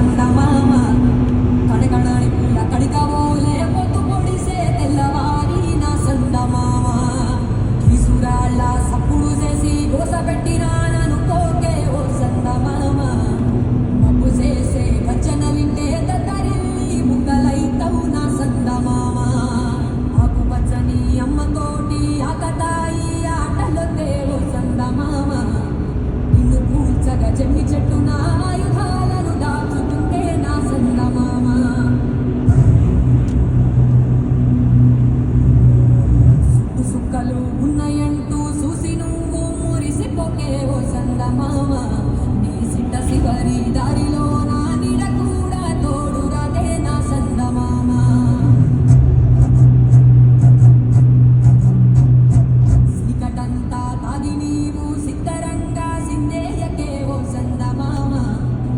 సందమామ కడకడని పూల కడికవోలే పొద్దు పొడిసే తెల్లవారి నా సందమామ కీసురాళ్ళ సప్పుడు చేసి గోస పెట్టినా నన్ను కోకే ఓ సందమామ మబ్బు చేసే గర్జన వింటే దద్దరిల్లి ముగ్గలైతవు నా సందమామ ఆకుపచ్చని అమ్మతోటి ఆకతాయి ఆటలొద్దే ఓ సందమామ నిన్ను పూల్చగా జమ్మి చెట్టు నా ఆయుధాలను దాచుతుంటే నా సందమామ సుట్టు సుక్కలు ఉన్నాయంటూ చూసి నువ్వు మురిసిపోకే ఓ సందమామ నీ సిట్ట సిగరి దారిలో